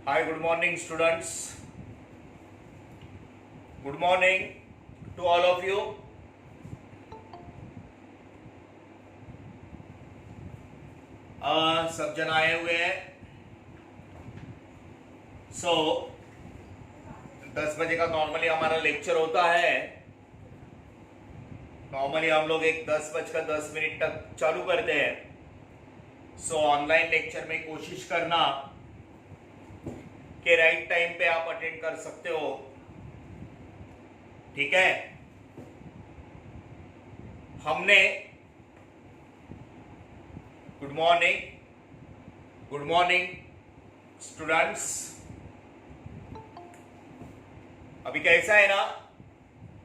Hi, good morning, students. Good morning to all of you. सब जन आए हुए हैं. सो 10 बजे का नॉर्मली हमारा लेक्चर होता है. नॉर्मली हम लोग एक 10:10 तक चालू करते हैं. सो ऑनलाइन लेक्चर में कोशिश करना कि राइट टाइम पे आप अटेंड कर सकते हो. ठीक है. हमने गुड मॉर्निंग स्टूडेंट्स. अभी कैसा है ना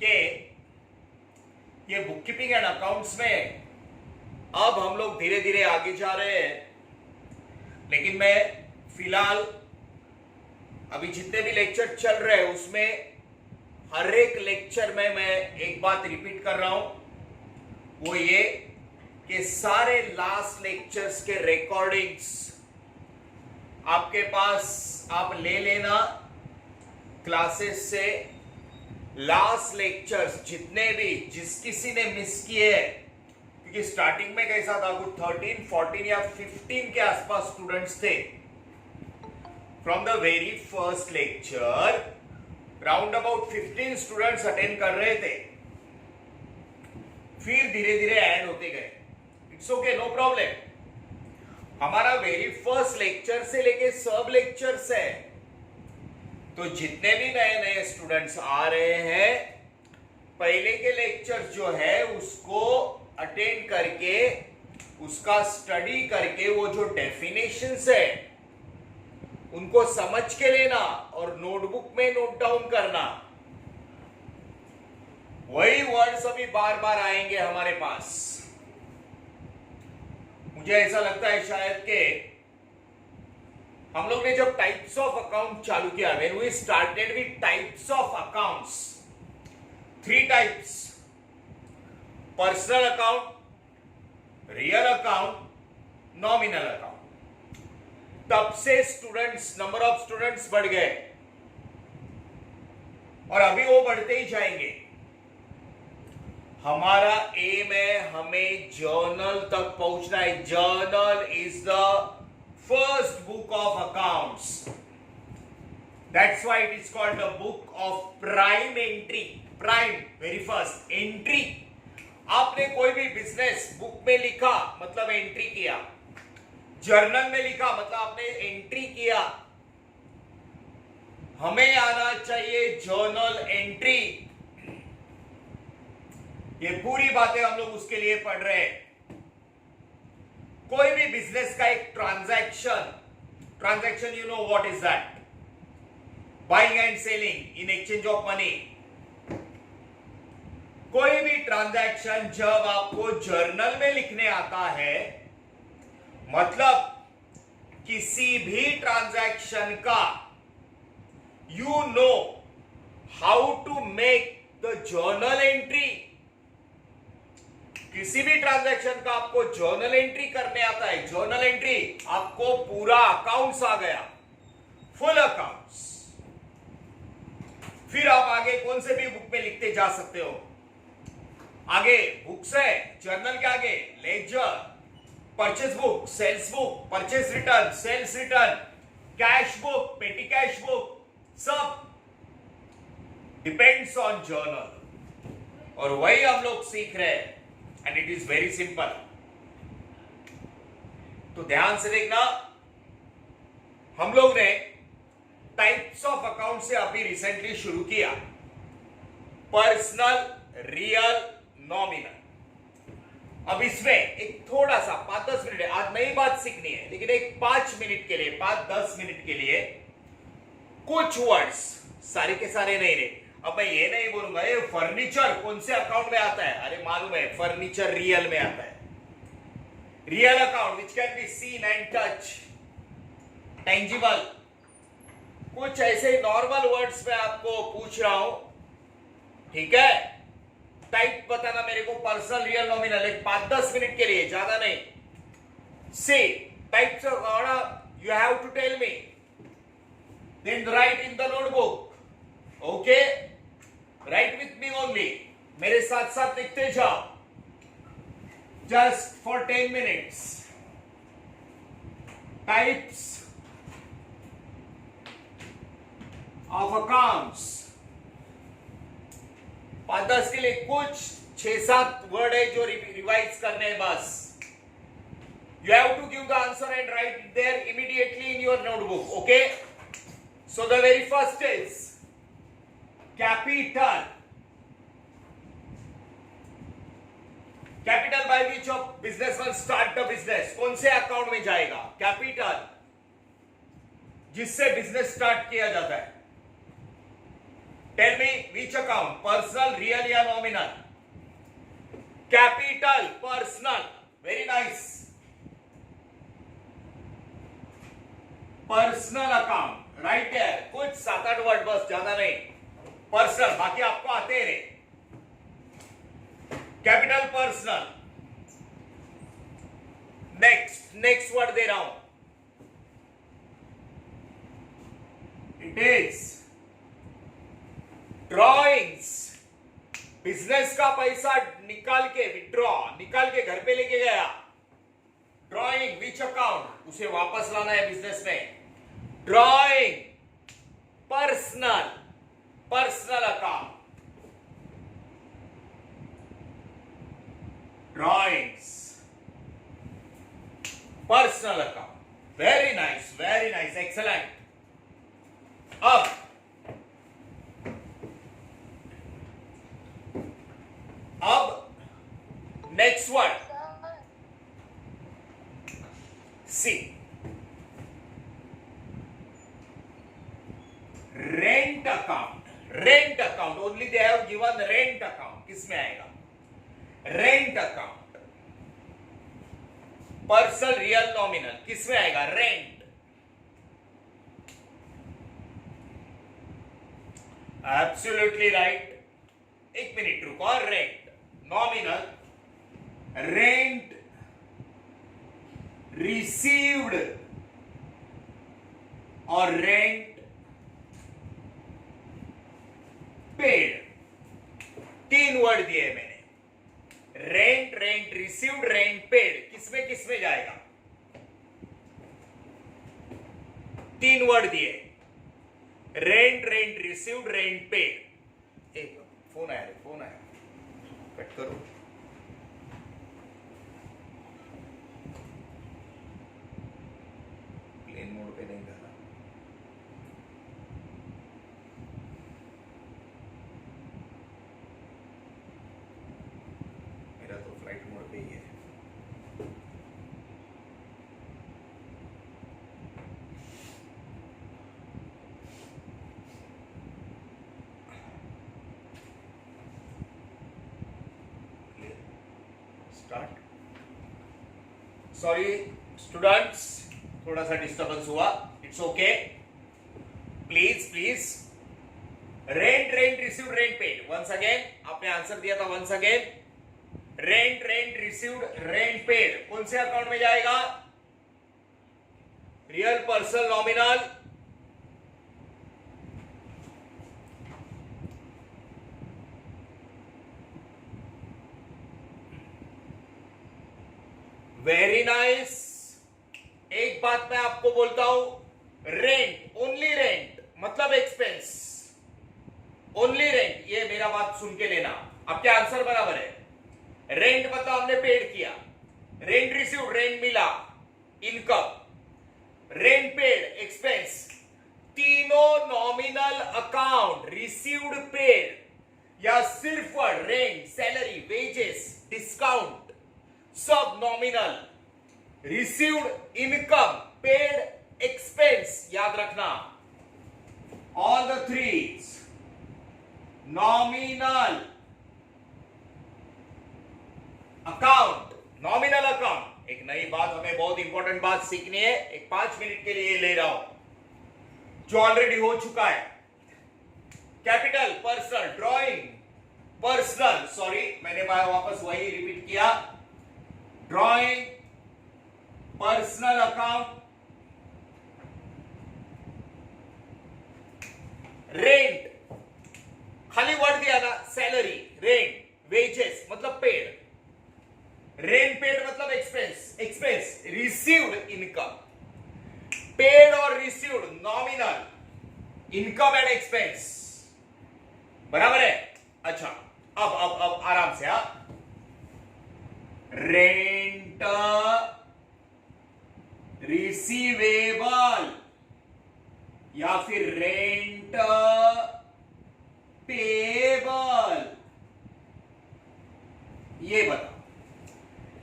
कि ये बुक कीपिंग एंड अकाउंट्स में अब हम लोग धीरे धीरे आगे जा रहे हैं. लेकिन मैं फिलहाल अभी जितने भी लेक्चर चल रहे हैं उसमें हर एक लेक्चर में मैं एक बात रिपीट कर रहा हूं, वो ये कि सारे लास्ट लेक्चर्स के रिकॉर्डिंग्स आपके पास आप ले लेना क्लासेस से. लास्ट लेक्चर्स जितने भी जिस किसी ने मिस किए हैं, क्योंकि स्टार्टिंग में कैसा था, कुछ 13, 14 या 15 के आसपास स्टूडेंट्स थे. From the very first lecture round about 15 students attend कर रहे थे. फिर धीरे धीरे ऐड होते गए. It's okay, no problem. हमारा वेरी फर्स्ट लेक्चर से लेके सब लेक्चर्स है, तो जितने भी नए नए स्टूडेंट्स आ रहे हैं पहले के लेक्चर जो है उसको अटेंड करके उसका स्टडी करके वो जो डेफिनेशंस है उनको समझ के लेना और नोटबुक में नोट डाउन करना. वही वर्ड्स अभी बार बार आएंगे हमारे पास. मुझे ऐसा लगता है शायद कि हम लोग ने जब टाइप्स ऑफ अकाउंट चालू किया, when we started with types of accounts, 3 types: personal account, real account, nominal account. तब से नंबर ऑफ स्टूडेंट्स बढ़ गए और अभी वो बढ़ते ही जाएंगे. हमारा एम है हमें जर्नल तक पहुंचना है. Journal is the first book of accounts. That's why it is called the book of prime entry. Prime, very first entry. आपने कोई भी बिजनेस बुक में लिखा मतलब एंट्री किया, जर्नल में लिखा मतलब आपने एंट्री किया. हमें आना चाहिए जर्नल एंट्री. ये पूरी बातें हम लोग उसके लिए पढ़ रहे हैं. कोई भी बिजनेस का एक transaction you know what is that? Buying and selling in exchange of money. कोई भी ट्रांजैक्शन जब आपको जर्नल में लिखने आता है, मतलब किसी भी ट्रांजैक्शन का you know how to make the journal entry. किसी भी ट्रांजैक्शन का आपको जर्नल एंट्री करने आता है. जर्नल एंट्री आपको पूरा अकाउंट्स आ गया, फुल अकाउंट्स. फिर आप आगे कौन से भी बुक में लिखते जा सकते हो. आगे बुक्स है, जर्नल के आगे ledger, purchase book, sales book, purchase return, sales return, cash book, petty cash book, सब डिपेंड्स ऑन जर्नल. और वही हम लोग सीख रहे हैं and it is very simple. तो ध्यान से देखना, हम लोग ने टाइप्स ऑफ अकाउंट से अभी रिसेंटली शुरू किया. Personal, real, nominal. अब इसमें एक थोड़ा सा 5-10 मिनट है, आज नई बात सीखनी है, लेकिन एक 5 मिनट के लिए, 5-10 मिनट के लिए कुछ वर्ड्स, सारे के सारे नहीं रहे. अब मैं ये नहीं बोलूंगा ये फर्नीचर कौन से अकाउंट में आता है. अरे मालूम है, फर्नीचर रियल में आता है. Real account which can be seen and touch, tangible. कुछ ऐसे नॉर्मल वर्ड्स में आपको पूछ रहा हूं, ठीक है. टाइप बताना मेरे को, पर्सनल, रियल, नॉमिनल, एक 5-10 मिनट के लिए, ज्यादा नहीं. See types of order, you have to tell me then write in the notebook. Okay? Write with me only. मेरे साथ साथ लिखते जाओ. Just for 10 minutes. Types of accounts. 5-10 के लिए कुछ 6-7 वर्ड है जो रिवाइज करने हैं बस. You have to give the answer and write it there immediately in your notebook. Okay? So the very first is capital. Capital by which of businessman start the business. कौन से account में जाएगा? Capital जिससे business start किया जाता है. Tell me which account? Personal, real या nominal? Capital, personal. Very nice. Personal account. Right there. कुछ 7-8 वर्ड बस, ज्यादा नहीं. Personal, बाकी आपको आते रहे. Capital, personal. Next word दे रहा हूं. It is drawings. बिजनेस का पैसा निकाल के विड्रॉ, निकाल के घर पे लेके गया. ड्रॉइंग विच अकाउंट, उसे वापस लाना है बिजनेस में. Drawing personal, personal account. Drawings personal account. Very nice, excellent. अब next word see. Rent account. Rent account only they have given rent account. किसमें आएगा? Rent account. Personal, real, nominal. किसमें आएगा? रेंट. Absolutely right. एक minute रुको. Rent, nominal, rent received और rent paid. 3 word दिए मैंने. Rent, rent received, rent paid. किसमें जाएगा? 3 वर्ड दिए. Rent, rent received, rent paid. एक फोन आया. कट करो. प्लेन मोड पे नहीं डाला. मेरा तो फ्लाइट मोड पे ही है. स्टार्ट. सॉरी स्टूडेंट्स, थोड़ा सा डिस्टर्बेंस हुआ. It's okay. Please. Rent, rent received, rent paid. Once again. आपने आंसर दिया था. Once again. Rent, rent received, rent paid. कौन से अकाउंट में जाएगा? Real, personal, nominal. Very nice. एक बात मैं आपको बोलता हूं. रेंट, ओनली रेंट मतलब एक्सपेंस. Only rent. ये मेरा बात सुन के लेना. आपके आंसर बराबर है. रेंट मतलब हमने पेड किया. रेंट रिसीव्ड, रेंट मिला, इनकम. Rent paid, expense. तीनों नॉमिनल अकाउंट. रिसीव्ड, पेड या सिर्फ रेंट, सैलरी, वेजेस, डिस्काउंट सब nominal. Received, income, paid, expense. याद रखना. All the threes nominal account. Nominal account. एक नई बात, हमें बहुत इंपॉर्टेंट बात सीखनी है. एक 5 मिनट के लिए ले रहा हूं जो ऑलरेडी हो चुका है. Capital, personal, drawing, personal. Sorry, मैंने वापस वही रिपीट किया. ड्रॉइंग, पर्सनल अकाउंट, रेंट, खाली वर्ड दिया ना, सैलरी, रेंट, वेजेस मतलब पेड, रेंट पेड मतलब expense, expense, received income, paid और received nominal, income and expense, बराबर है। अच्छा, अब आराम से, रेंट रिसीवेबल या फिर रेंट पेबल, ये बताओ,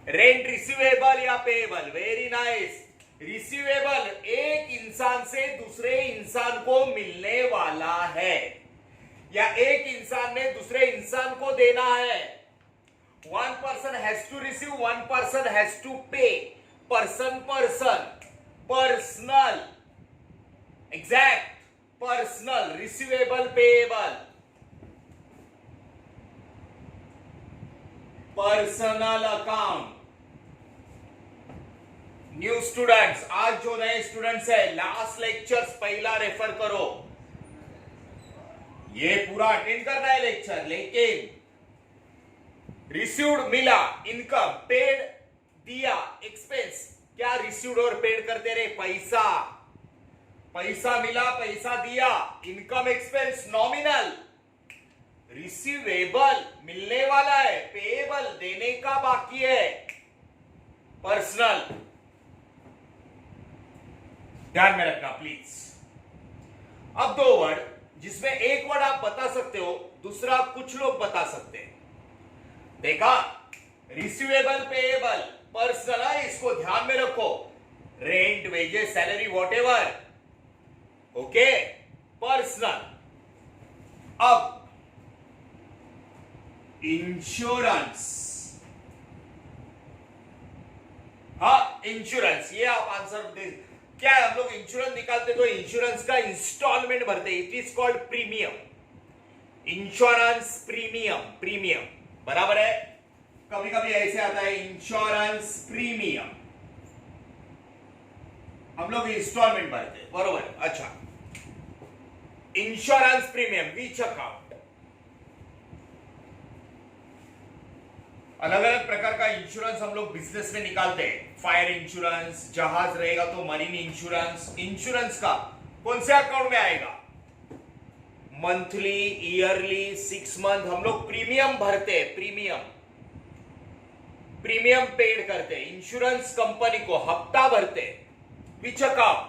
रेंट रिसीवेबल या पेबल। Very nice. रिसीवेबल एक इंसान से दूसरे इंसान को मिलने वाला है, या एक इंसान ने दूसरे इंसान को देना है। One person has to receive, one person has to pay, person person, personal, exact, personal, receivable, payable, personal account. New students, आज जो नए स्टूडेंट्स है, लास्ट लेक्चर्स पहला रेफर करो, ये पूरा अटेंड करना है लेक्चर। लेकिन रिसीव्ड मिला, इनकम, पेड दिया, एक्सपेंस, क्या रिसीव्ड और पेड करते रहे, पैसा, पैसा मिला, पैसा दिया, इनकम, एक्सपेंस, नॉमिनल, रिसीवेबल मिलने वाला है, पेएबल देने का बाकी है, पर्सनल। ध्यान में रखना प्लीज। अब दो वर्ड जिसमें एक वर्ड आप बता सकते हो, दूसरा कुछ लोग बता सकते हैं। देखा, रिसीवेबल, पेएबल, पर्सनल, इसको ध्यान में रखो। Rent, wages, salary, whatever, okay, personal. अब इंश्योरेंस, हाँ इंश्योरेंस, ये आप आंसर दे। क्या है, हम लोग इंश्योरेंस निकालते तो इंश्योरेंस का इंस्टॉलमेंट भरते, it is called premium, insurance premium, premium, बराबर है। कभी कभी ऐसे आता है इंश्योरेंस प्रीमियम, हम लोग इंस्टॉलमेंट भरते, बरोबर। अच्छा, इंश्योरेंस प्रीमियम, विच अकाउंट, अलग अलग प्रकार का इंश्योरेंस हम लोग बिजनेस में निकालते हैं। फायर इंश्योरेंस, जहाज रहेगा तो मरीन इंश्योरेंस। इंश्योरेंस का कौन से अकाउंट में आएगा, मंथली, ईयरली, 6 मंथ, हम लोग प्रीमियम भरते हैं, प्रीमियम, प्रीमियम पेड करते हैं, इंश्योरेंस कंपनी को हफ्ता भरते हैं। Which account,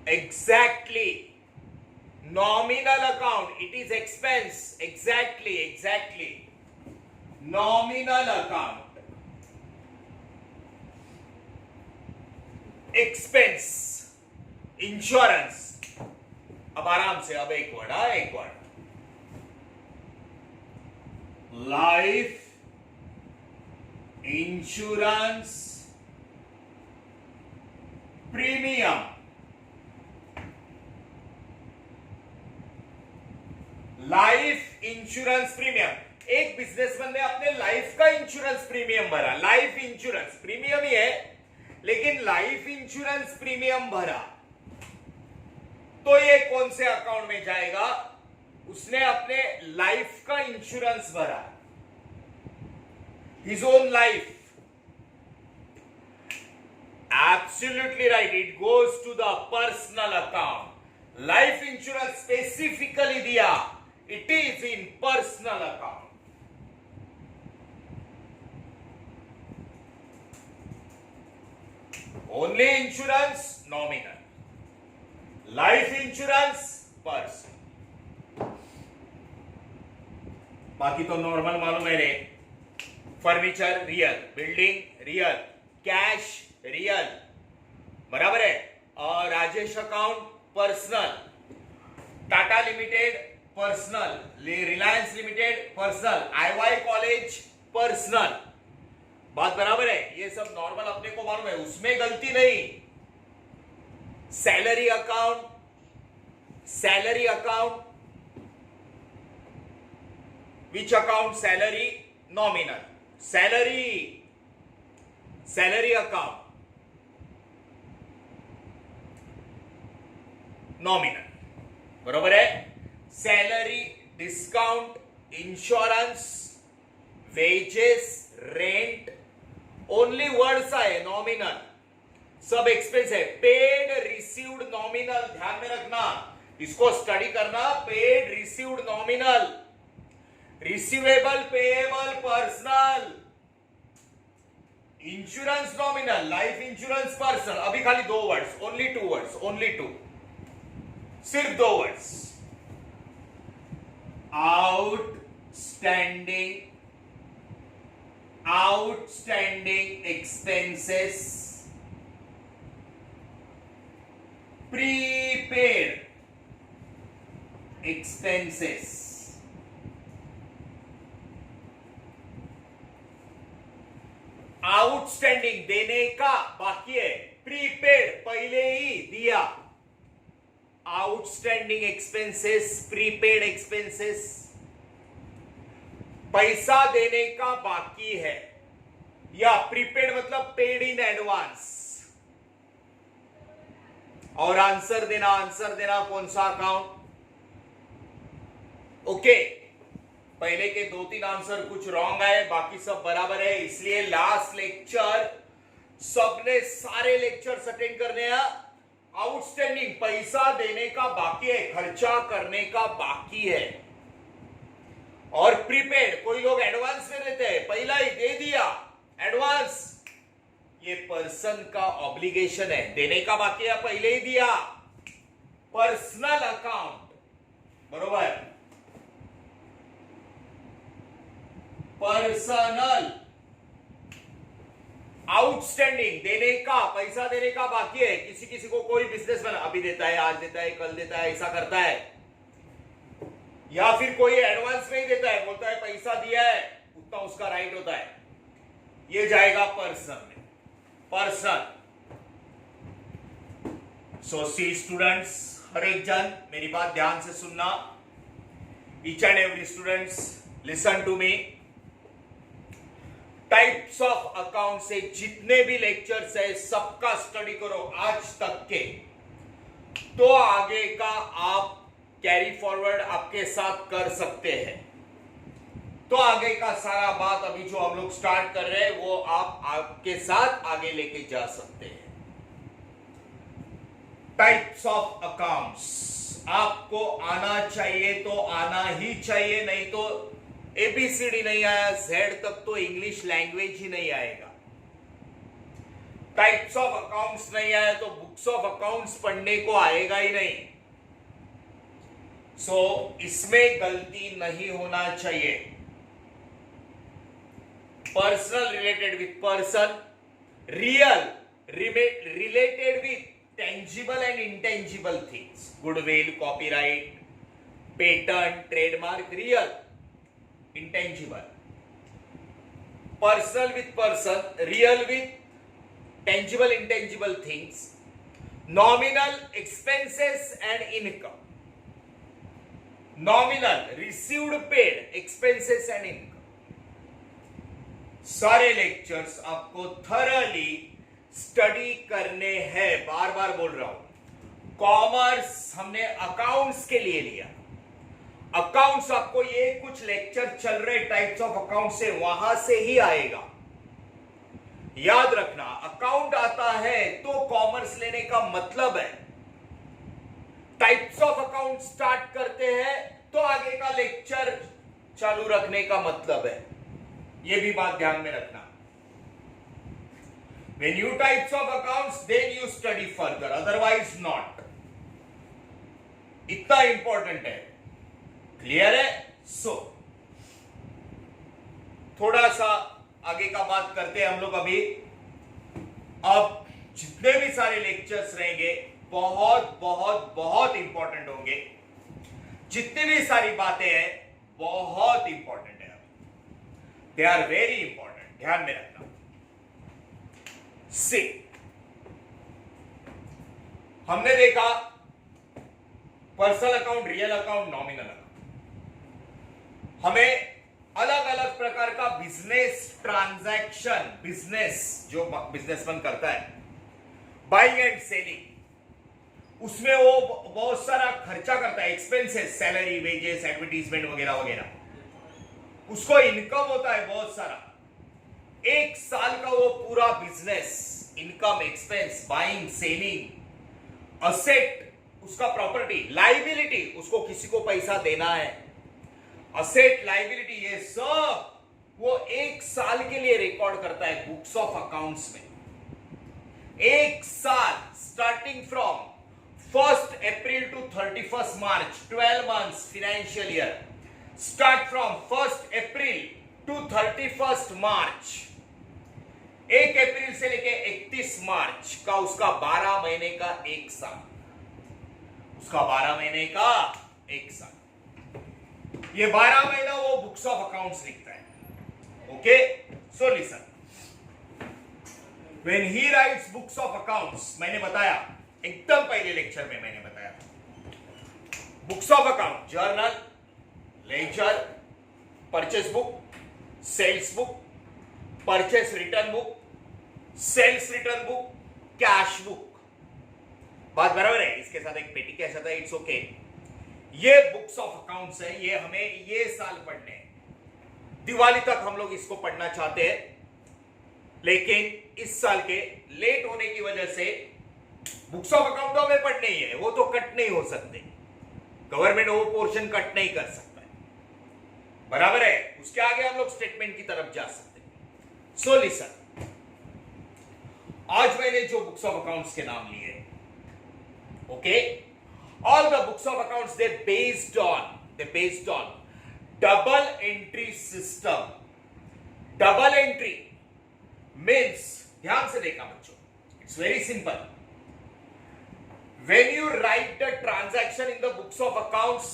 exactly nominal account, it is expense, exactly, exactly, nominal account, expense, insurance। अब आराम से, अब एक वर्ड, एक word, life insurance premium, life insurance premium. एक बिजनेसमैन ने अपने लाइफ का इंश्योरेंस प्रीमियम भरा, लाइफ इंश्योरेंस प्रीमियम ही है, लेकिन लाइफ इंश्योरेंस प्रीमियम भरा, तो ये कौन से अकाउंट में जाएगा, उसने अपने लाइफ का इंश्योरेंस भरा, his own life. Absolutely right, it goes to the personal account. Life insurance specifically दिया, it is in personal account. Only insurance nominal, life insurance personal। बाकी तो नॉर्मल मालूम है रे, furniture real, building real, cash real, बराबर है। और Rajesh account personal, Tata limited personal, Reliance limited personal, IY college personal, बात बराबर है। ये सब नॉर्मल अपने को मालूम है, उसमें गलती नहीं। Salary account, salary account, which account, salary, nominal, salary, salary account, nominal, बरोबर है. Salary, discount, insurance, wages, rent, only words आहे नॉमिनल. सब एक्सपेंस है. Paid, received, nominal. ध्यान में रखना, इसको स्टडी करना. Paid, received, nominal. Receivable, payable, personal. Insurance nominal, life insurance personal. अभी खाली 2 वर्ड्स, ओनली 2 वर्ड्स, ओनली 2, सिर्फ 2 words. Outstanding expenses, prepaid expenses. Outstanding देने का बाकी है, प्रीपेड पहले ही दिया. Outstanding expenses, prepaid expenses. पैसा देने का बाकी है, या प्रीपेड मतलब पेड इन एडवांस. और आंसर देना कौन सा अकाउंट. ओके, पहले के 2-3 आंसर कुछ रॉन्ग आए, बाकी सब बराबर है. इसलिए लास्ट लेक्चर सबने सारे लेक्चर्स अटेंड करने हैं. आउटस्टैंडिंग पैसा देने का बाकी है, खर्चा करने का बाकी है. और प्रीपेड कोई लोग एडवांस में देते हैं, पहला ही दे दिया एडवांस. ये पर्सन का ऑब्लिगेशन है, देने का बाकी है, पहले ही दिया. पर्सनल अकाउंट, बरोबर. पर्सनल. आउटस्टैंडिंग देने का, पैसा देने का बाकी है. किसी को कोई बिजनेसमैन अभी देता है, आज देता है, कल देता है, ऐसा करता है. या फिर कोई एडवांस में ही देता है, बोलता है पैसा दिया है, उतना उसका राइट होता है. ये जाएगा पर्सन में. पर्सन. सो सी स्टूडेंट्स, हर एक जन मेरी बात ध्यान से सुनना. Each and every students listen to me. Types of account से जितने भी लेक्चर्स है सबका स्टडी करो आज तक के, तो आगे का आप कैरी फॉरवर्ड आपके साथ कर सकते हैं. तो आगे का सारा बात अभी जो हम लोग स्टार्ट कर रहे हैं वो आप आपके साथ आगे लेके जा सकते हैं. टाइप्स ऑफ अकाउंट्स आपको आना चाहिए, तो आना ही चाहिए, नहीं तो एबीसीडी नहीं आया, जेड तक तो इंग्लिश लैंग्वेज ही नहीं आएगा. टाइप्स ऑफ अकाउंट्स नहीं आया तो बुक्स ऑफ अकाउंट्स पढ़ने को आएगा ही नहीं. सो इसमें गलती नहीं होना चाहिए. Personal related with person, real related with tangible and intangible things, goodwill, copyright, patent, trademark. Real, intangible. Personal with person, real with tangible, intangible things. Nominal expenses and income. Nominal, received, paid, expenses and income. सारे lectures आपको thoroughly study करने हैं. बार बार बोल रहा हूं, commerce हमने accounts के लिए लिया. अकाउंट्स आपको ये कुछ लेक्चर चल रहे टाइप्स ऑफ अकाउंट से, वहां से ही आएगा. याद रखना, अकाउंट आता है तो कॉमर्स लेने का मतलब है. टाइप्स ऑफ अकाउंट स्टार्ट करते हैं तो आगे का लेक्चर चालू रखने का मतलब है. ये भी बात ध्यान में रखना. When you types of accounts, then you study further, otherwise not. इतना इंपॉर्टेंट है. क्लियर है. सो थोड़ा सा आगे का बात करते हैं हम लोग. अभी अब जितने भी सारे लेक्चर्स रहेंगे बहुत बहुत बहुत इंपॉर्टेंट होंगे. जितनी भी सारी बातें हैं बहुत इंपॉर्टेंट है. They are very important. ध्यान में रखना. सी, हमने देखा personal account, real account, nominal account. हमें अलग अलग प्रकार का बिजनेस ट्रांजैक्शन, बिजनेस जो बिजनेसमैन करता है, बाइंग एंड सेलिंग, उसमें वो बहुत सारा खर्चा करता है, एक्सपेंसेस, सैलरी, वेजेस, एडवर्टीजमेंट वगैरह वगैरह, उसको इनकम होता है बहुत सारा। एक साल का वो पूरा business, income, expense, buying, selling, asset, उसका प्रॉपर्टी, लाइबिलिटी, उसको किसी को पैसा देना है, असेट, लाइबिलिटी, ये सब वो एक साल के लिए रिकॉर्ड करता है बुक्स ऑफ अकाउंट्स में। एक साल, starting from 1st April to 31st March, 12 months financial year. Start from 1st April to 31st March. 1 अप्रैल से लेके 31 मार्च का उसका 12 महीने का एक साल, उसका 12 महीने का एक साल, ये 12 महीना वो बुक्स ऑफ अकाउंट्स लिखता है। Okay, so listen, when he writes books of accounts, मैंने बताया एकदम पहले लेक्चर में मैंने बताया, books of account, journal, ledger, purchase book, sales book, purchase return book, sales return book, cash book. बात बराबर है? इसके साथ एक पेटी कैश आता है, इट्स ओके। ये बुक्स ऑफ अकाउंट्स है, ये हमें ये साल पढ़ने हैं, दिवाली तक हम लोग इसको पढ़ना चाहते हैं, लेकिन इस साल के लेट होने की वजह से बुक्स ऑफ अकाउंट तो हमें पढ़ने ही है, वो तो कट नहीं हो सकते, गवर्नमेंट वो पोर्शन कट नहीं कर सकता है, बराबर है? उसके आगे हम लोग स्टेटमेंट की तरफ जा सकते हैं। सो लिसन, आज मैंने जो बुक्स ऑफ अकाउंट्स के नाम लिए, okay, all the books of accounts they based on double entry system. Double entry means, ध्यान से देखा बच्चों, it's very simple. When you write the transaction in the books of accounts,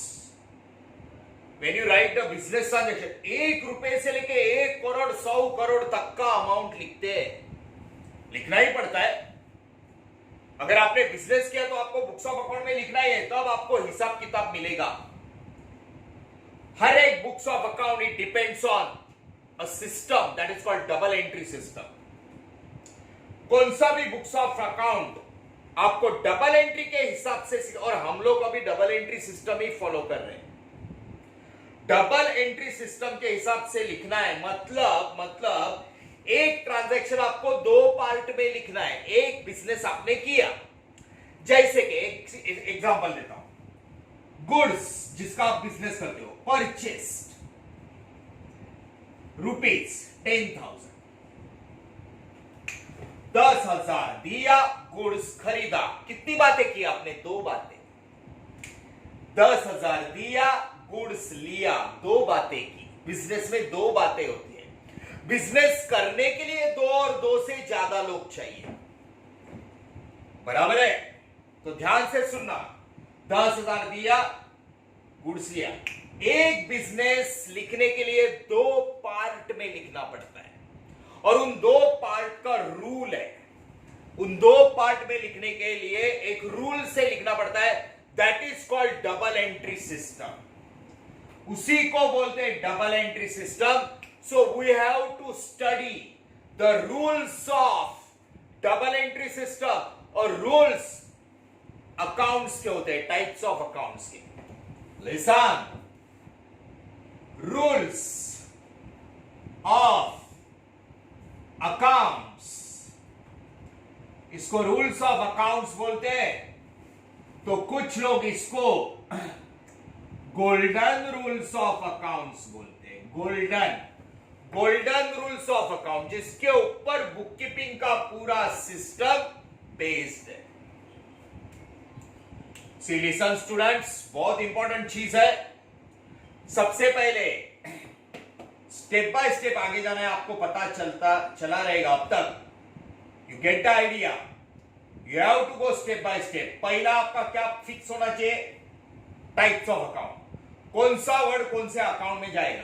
when you write the business transaction, 1 रुपए से लेके 1 करोड़ 100 करोड़ तक का amount लिखते हैं, लिखना ही पड़ता है। अगर आपने बिजनेस किया तो आपको बुक्स ऑफ अकाउंट में लिखना ही है, तब आपको हिसाब किताब मिलेगा। हर एक books of account, it depends on a system that is called double entry system. कौन सा भी बुक्स ऑफ अकाउंट आपको डबल एंट्री के हिसाब से, और हम लोग अभी डबल एंट्री सिस्टम ही फॉलो कर रहे हैं। डबल एंट्री सिस्टम के हिसाब से लिखना है, मतलब एक ट्रांजैक्शन आपको 2 पार्ट में लिखना है। एक बिजनेस आपने किया, जैसे कि एक एग्जांपल देता हूं, गुड्स जिसका आप बिजनेस करते हो, परचेस्ड ₹10,000, 10,000 दिया, गुड्स खरीदा। कितनी बातें की आपने? 2 बातें। 10,000 दिया, गुड्स लिया, 2 बातें की। बिजनेस में 2 बातें होती है। बिजनेस करने के लिए 2 और 2 से ज्यादा लोग चाहिए, बराबर है? तो ध्यान से सुनना, 10,000 दिया, गुड्स लिया। एक बिजनेस लिखने के लिए 2 पार्ट में लिखना पड़ता है, और उन 2 पार्ट का रूल है। उन 2 पार्ट में लिखने के लिए एक रूल से लिखना पड़ता है, that is called double entry system. उसी को बोलते हैं double entry system. So we have to study the rules of double entry system, और रूल्स अकाउंट्स के होते हैं, टाइप्स ऑफ अकाउंट्स के। लिसन, रूल्स ऑफ अकाउंट्स, इसको रूल्स ऑफ अकाउंट्स बोलते हैं। तो कुछ लोग इसको गोल्डन रूल्स ऑफ अकाउंट्स बोलते हैं। गोल्डन रूल्स ऑफ अकाउंट, जिसके ऊपर बुक कीपिंग का पूरा सिस्टम बेस्ड है। सी लिसन स्टूडेंट्स, बहुत इंपॉर्टेंट चीज है। सबसे पहले स्टेप बाय स्टेप आगे जाना है, आपको पता चला रहेगा अब तक। You get the idea, you have to go step by step. पहला आपका क्या फिक्स होना चाहिए? टाइप्स ऑफ अकाउंट, कौन सा वर्ड कौन से अकाउंट में जाएगा।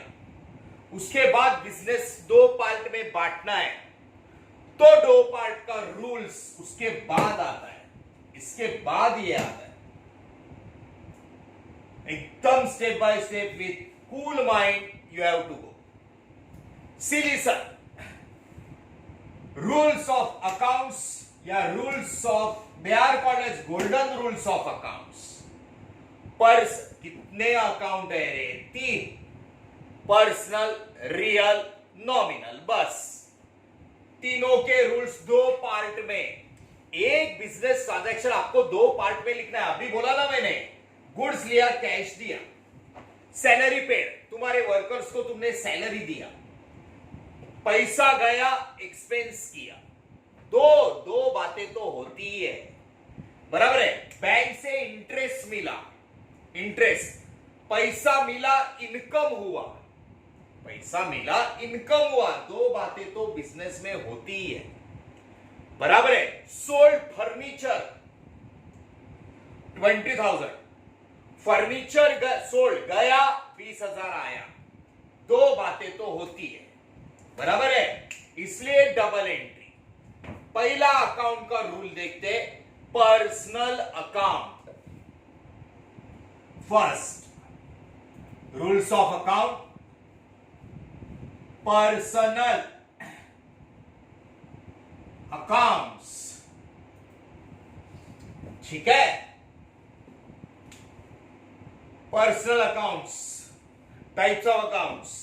उसके बाद बिजनेस 2 पार्ट में बांटना है, तो 2 पार्ट का रूल्स उसके बाद आता है, इसके बाद ये आता है। एकदम step by step with cool mind you have to go. See listen, rules of accounts या rules of, they are called as golden rules of accounts. पर्स कितने अकाउंट है रे? 3, पर्सनल, रियल, नॉमिनल, बस तीनों के रूल्स 2 पार्ट में। एक बिजनेस ट्रांजैक्शन आपको 2 पार्ट में लिखना है। अभी बोला ना मैंने, गुड्स लिया, कैश दिया, सैलरी पेड, तुम्हारे वर्कर्स को तुमने सैलरी दिया, पैसा गया, एक्सपेंस किया, दो बातें तो होती ही है, बराबर है। बैंक से इंटरेस्ट मिला, इंटरेस्ट, पैसा मिला, इनकम हुआ, पैसा मिला, इनकम हुआ, 2 बातें तो बिजनेस में होती ही है, बराबर है। सोल्ड फर्नीचर 20,000, फर्नीचर सोल्ड गया, 20,000 आया, 2 बातें तो होती है, बराबर है। इसलिए डबल एंट्री। पहला अकाउंट का रूल देखते, personal account. First rules of account, personal accounts, ठीक है। Personal accounts, types of accounts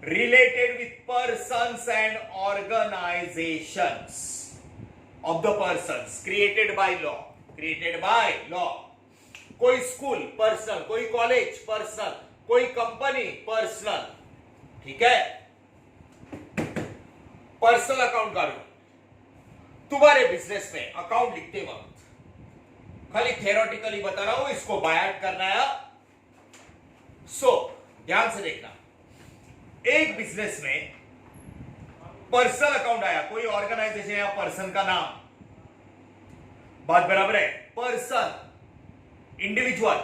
related with persons and organizations of the persons created by law। कोई स्कूल पर्सनल, कोई कॉलेज पर्सनल, कोई company personal, ठीक है। Personal account का rule, तुम्हारे business में अकाउंट लिखते वक्त खाली थ्योरेटिकली बता रहा हूं, इसको बायट करना है। ध्यान से देखना, एक बिजनेस में पर्सनल अकाउंट आया, कोई ऑर्गेनाइजेशन या पर्सन का नाम, बात बराबर है। पर्सन, इंडिविजुअल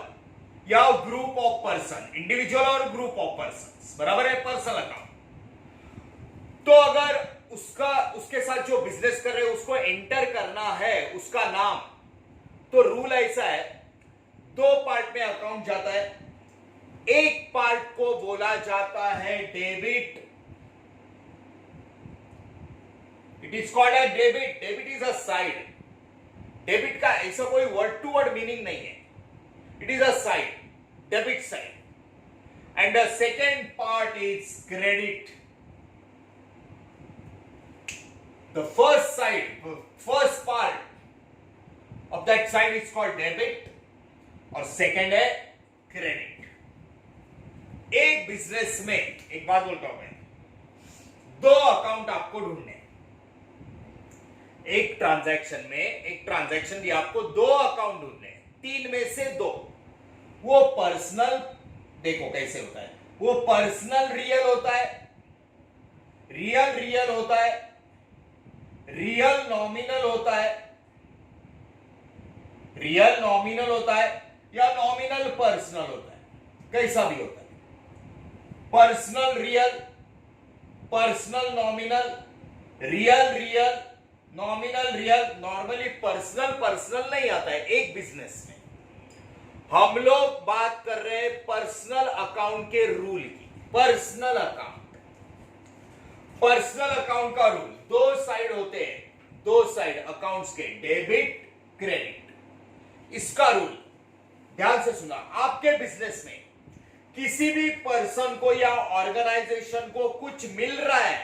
या ग्रुप ऑफ पर्सन, इंडिविजुअल और ग्रुप ऑफ पर्सन, बराबर है पर्सनल अकाउंट। तो अगर उसके साथ जो बिजनेस कर रहे हैं उसको एंटर करना है उसका नाम, तो रूल ऐसा है, 2 पार्ट में अकाउंट जाता है। एक पार्ट को बोला जाता है debit, it is called a debit. Debit is a side, debit का ऐसा कोई वर्ड टू वर्ड मीनिंग नहीं है, it is a side, debit side. And the second part is credit. The first side, first part of that side is called debit और second है credit. एक business में, एक बात बोलता हूं मैं, 2 अकाउंट आपको ढूंढने, एक ट्रांजैक्शन में, एक ट्रांजैक्शन भी आपको 2 अकाउंट ढूंढने, 3 में से 2। वो पर्सनल, देखो कैसे होता है, वो पर्सनल रियल होता है, रियल रियल होता है, रियल नॉमिनल होता है, रियल नॉमिनल होता है, या नॉमिनल पर्सनल होता है, कैसा भी होता है। Personal real, personal nominal, real real, nominal real. Normally personal personal नहीं आता है एक बिजनेस में। हम लोग बात कर रहे हैं पर्सनल अकाउंट के रूल की। पर्सनल अकाउंट, पर्सनल अकाउंट का रूल, 2 साइड होते हैं, 2 साइड अकाउंट्स के, डेबिट क्रेडिट। इसका रूल ध्यान से सुना, आपके बिजनेस में किसी भी पर्सन को या ऑर्गेनाइजेशन को कुछ मिल रहा है,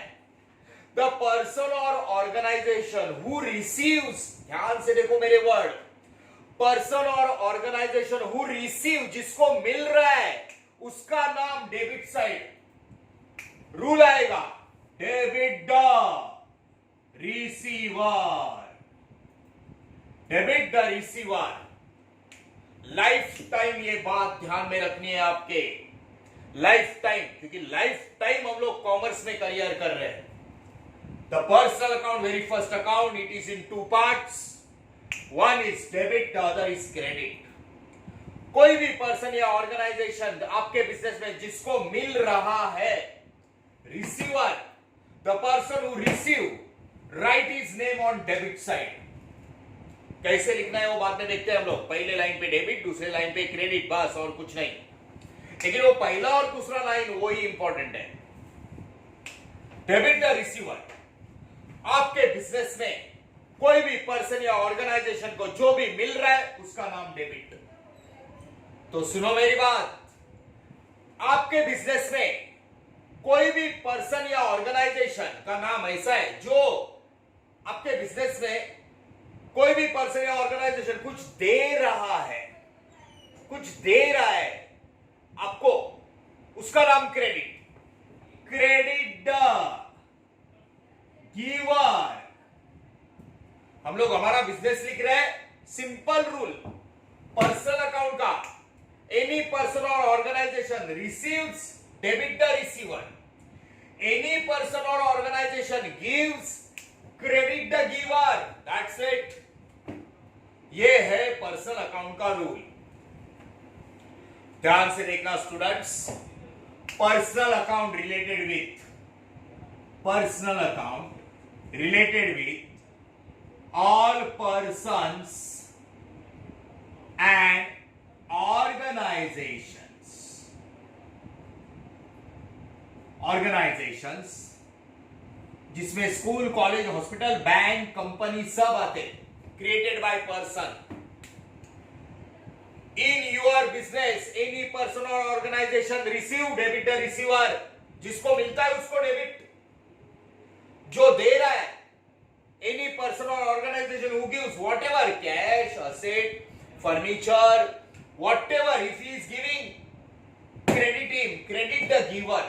the person or organisation who receives, ध्यान से देखो मेरे word, person or organisation who receive, जिसको मिल रहा है उसका नाम डेबिट साइड। रूल आएगा, debit the receiver, debit the receiver. Life time ये बात ध्यान में रखनी है आपके, लाइफ टाइम, क्योंकि लाइफ टाइम हम लोग कॉमर्स में करियर कर रहे हैं। The personal account, very first account, it is in 2 parts, one is debit, the other is credit। कोई भी पर्सन या ऑर्गेनाइजेशन आपके बिजनेस में जिसको मिल रहा है, receiver, the person who receive, right his name on debit side. कैसे लिखना है वो बाद में देखते हैं हम लोग। पहले लाइन पे डेबिट, दूसरे लाइन पे क्रेडिट, बस और कुछ नहीं। लेकिन वो पहला और दूसरा लाइन वही इंपॉर्टेंट है। डेबिट द रिसीवर, आपके बिजनेस में कोई भी पर्सन या ऑर्गेनाइजेशन को जो भी मिल रहा है उसका नाम डेबिट। तो सुनो मेरी बात, आपके बिजनेस में कोई भी पर्सन या ऑर्गेनाइजेशन का नाम ऐसा है जो आपके बिजनेस में कोई भी पर्सन या ऑर्गेनाइजेशन कुछ दे रहा है, कुछ दे रहा है आपको, उसका नाम क्रेडिट। Credit giver. हम लोग हमारा बिजनेस लिख रहे हैं, सिंपल रूल पर्सनल अकाउंट का, any person or organization receives debit the receiver, any person or organization gives credit the giver, that's it. ये है पर्सनल अकाउंट का रूल। ध्यान से देखना students, personal account related with, personal account related with all persons and organizations जिसमें school, college, hospital, bank, company सब आते, created by person. In your business any person or organization receive debit receiver, जिसको मिलता है उसको debit, जो दे रहा है any person or organization who gives whatever cash, asset, furniture, whatever, if he is giving, credit him, credit the giver।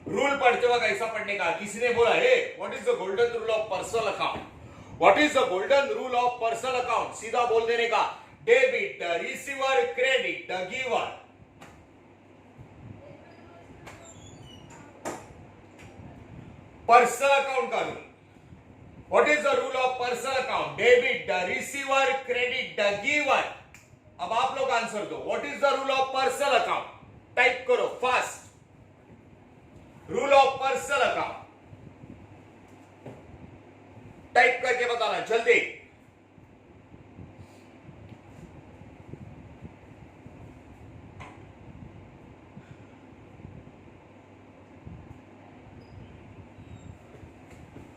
Rule पढ़ते वक्त ऐसा पढ़ने का, किसी ने बोला hey what is the golden rule of personal account, what is the golden rule of personal account, सीधा बोल देने का debit the receiver, credit the giver. Personal account का rule, what is the rule of personal account, debit the receiver, credit the giver. अब आप लोग answer दो, what is the rule of personal account, type करो fast, rule of personal account type करके बताना जल्दी।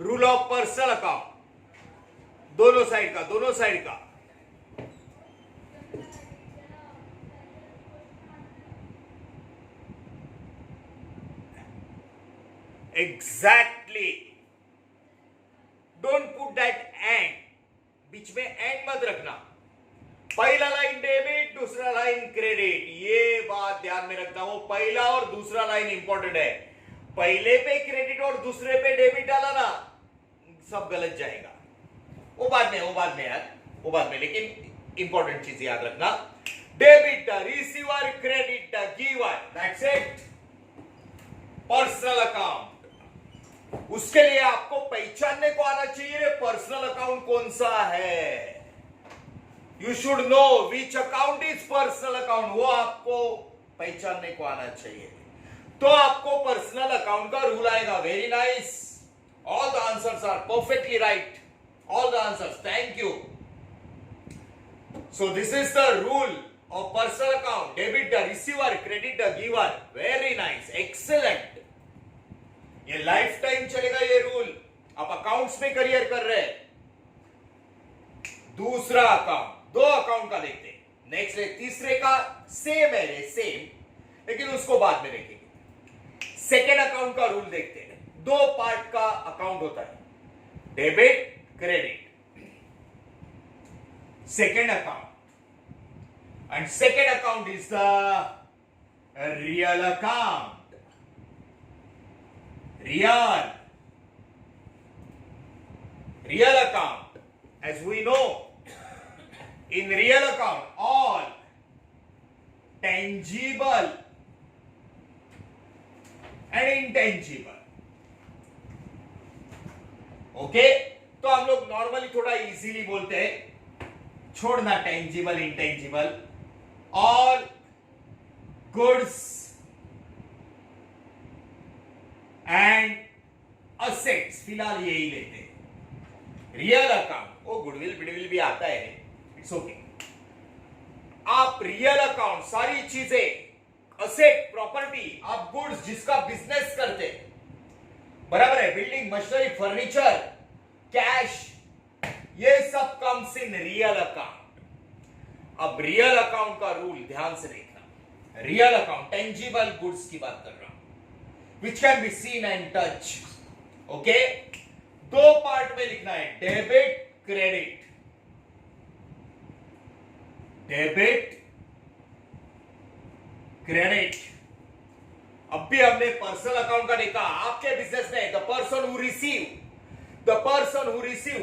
रूल ऑफ पर्सनल अकाउंट, दोनों साइड का, दोनों साइड का। Exactly, don't put that and, बीच में एंड मत रखना। पहला लाइन डेबिट, दूसरा लाइन क्रेडिट, ये बात ध्यान में रखना हो, पहला और दूसरा लाइन इंपॉर्टेंट है। पहले पे क्रेडिट और दूसरे पे डेबिट डाला ना, सब गलत जाएगा। वो बाद में यार, वो बाद में, लेकिन इंपॉर्टेंट चीज याद रखना, debit the receiver, credit the giver, that's it. Personal account, उसके लिए आपको पहचानने को आना चाहिए पर्सनल अकाउंट कौन सा है। You should know which account is personal account, वो आपको पहचानने को आना चाहिए, तो आपको पर्सनल अकाउंट का रूल आएगा। Very nice, all the answers are perfectly right, all the answers, thank you. So this is the rule of personal account, debit the receiver, credit the giver. Very nice, excellent, ये lifetime चलेगा ये rule. आप accounts में career कर रहे हैं। दूसरा account, दो अकाउंट का देखते हैं, नेक्स्ट तीसरे का सेम है, सेम, लेकिन उसको बाद में देखेंगे। सेकेंड अकाउंट का रूल देखते हैं, दो पार्ट का अकाउंट होता है, debit, credit, second account, and second account is the real account. Real account, as we know, in real account all tangible and intangible, okay. तो हम लोग नॉर्मली थोड़ा इजीली बोलते हैं, छोड़ना tangible intangible, all goods and assets, फिलहाल यही लेते हैं। रियल अकाउंट, वो गुडविल बिडविल भी आता है, इट्स ओके। आप रियल अकाउंट, सारी चीजें, असेट प्रॉपर्टी, आप गुड्स जिसका बिजनेस करते, बराबर है, बिल्डिंग, मशीनरी, फर्नीचर, कैश, ये सब कम्स इन रियल अकाउंट। अब रियल अकाउंट का रूल ध्यान से देखना। रियल अकाउंट टेंजिबल गुड्स की बात कर रहा हूं, which can be seen and touch. Okay, दो पार्ट में लिखना है, डेबिट क्रेडिट, डेबिट क्रेडिट। अब भी हमने पर्सनल अकाउंट का देखा, आपके बिजनेस में the person who receive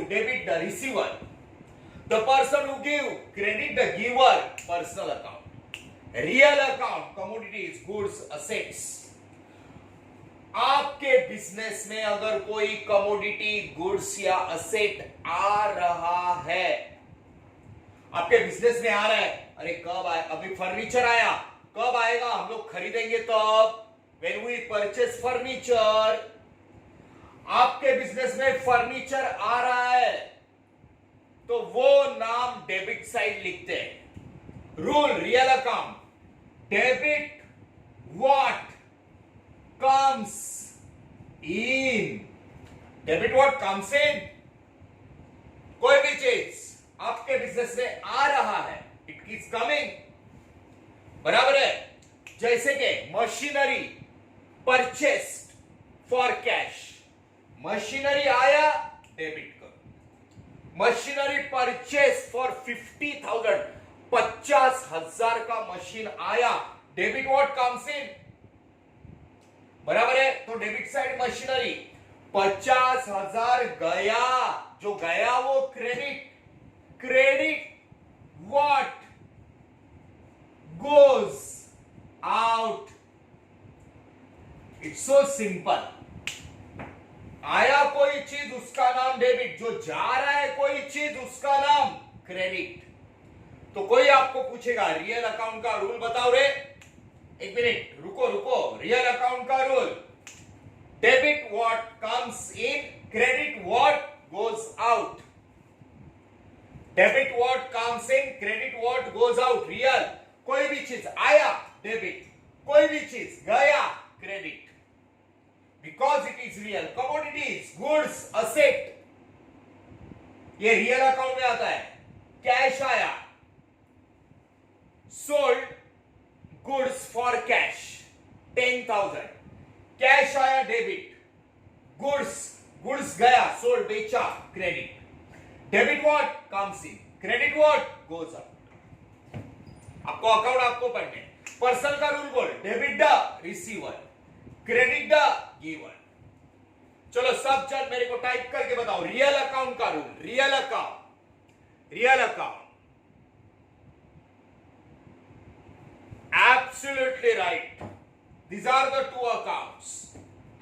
debit the receiver, the person who give credit the giver, personal account. Real account commodities, goods, assets. आपके बिजनेस में अगर कोई कमोडिटी, गुड्स या असेट आ रहा है, आपके बिजनेस में आ रहा है, अरे कब आए, अभी फर्नीचर आया, कब आएगा, हम लोग खरीदेंगे तब, when we purchase furniture। आपके बिजनेस में फर्नीचर आ रहा है तो वो नाम डेबिट साइड लिखते हैं। Rule real account, debit what comes in, debit what comes in, कोई भी चीज आपके बिजनेस में आ रहा है, इट इज कमिंग, बराबर है। जैसे कि machinery purchased for cash, machinery आया, डेबिट करो। मशीनरी परचेस फॉर 50,000, 50,000 का मशीन आया, डेबिट व्हाट कम्स इन, बराबर है। तो डेबिट साइड मशीनरी, 50,000 गया, जो गया वो credit, credit what goes out, it's so simple। आया कोई चीज उसका नाम डेबिट, जो जा रहा है कोई चीज उसका नाम क्रेडिट। तो कोई आपको पूछेगा रियल अकाउंट का रूल बताओ रे, एक मिनट रुको, रियल अकाउंट का rule, debit what comes in, credit what goes out, debit what comes in, credit what goes out. Real, कोई भी चीज आया डेबिट, कोई भी चीज गया credit, because it is real. Commodities, goods, asset, ये रियल अकाउंट में आता है। कैश आया, sold goods for cash 10,000, cash आया डेबिट, गुड्स गया, सोल्ड बेचा, credit. Debit what comes in, credit what goes out. आपको अकाउंट आपको पढ़ने, पर्सनल का रूल बोल, debit the receiver, credit the giver. चलो सब जन मेरे को टाइप करके बताओ रियल अकाउंट का rule. Real account absolutely right, these are the two accounts,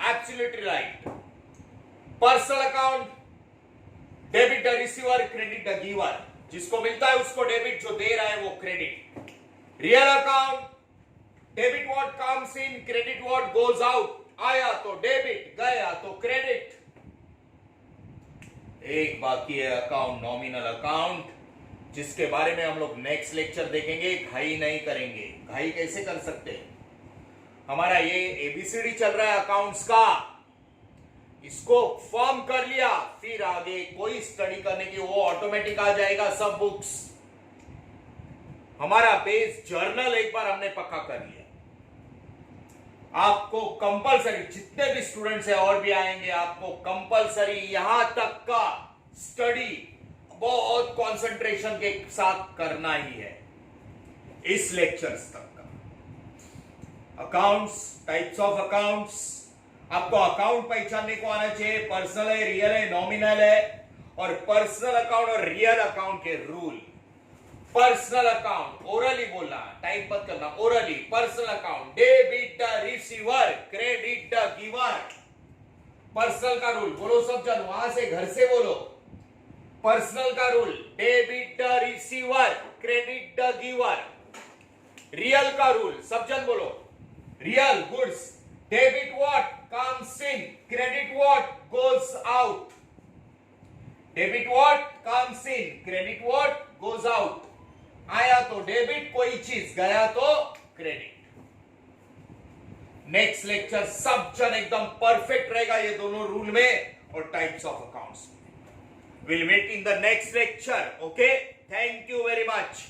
absolutely right। Personal account, debit the receiver, credit the giver, जिसको मिलता है उसको डेबिट, जो दे रहा है वो credit. Real account, debit what comes in, credit what goes out, आया तो डेबिट, गया तो क्रेडिट। एक बाकी है अकाउंट, नॉमिनल अकाउंट, जिसके बारे में हम लोग नेक्स्ट लेक्चर देखेंगे। घाई नहीं करेंगे, घाई कैसे कर सकते हैं, हमारा ये एबीसीडी चल रहा है अकाउंट्स का, इसको फॉर्म कर लिया, फिर आगे कोई स्टडी करने की वो ऑटोमेटिक आ जाएगा सब बुक्स। हमारा बेस जर्नल एक बार हमने पक्का कर लिया। आपको कंपलसरी, जितने भी स्टूडेंट्स हैं और भी आएंगे, आपको कंपलसरी यहां तक का स्टडी बहुत कंसंट्रेशन के साथ करना ही है, इस लेक्चर्स तक का। अकाउंट्स, टाइप्स ऑफ अकाउंट्स, आपको अकाउंट पहचानने को आना चाहिए, पर्सनल है, रियल है, नॉमिनल है, और पर्सनल अकाउंट और रियल अकाउंट के रूल। पर्सनल अकाउंट ओरली बोलना, टाइप मत करना, orally. Personal account, debit the receiver, credit the giver. Personal का रूल बोलो सब जन, वहां से घर से बोलो। पर्सनल का rule, debit the receiver, credit the giver. Real का रूल सब जन बोलो, real goods, debit what comes in, credit what goes out. Debit what comes in, credit what goes out. आया तो डेबिट कोई चीज, गया तो क्रेडिट। नेक्स्ट लेक्चर सब जन एकदम परफेक्ट रहेगा ये दोनों रूल में और types of accounts. Will meet in the next lecture. Okay, thank you very much.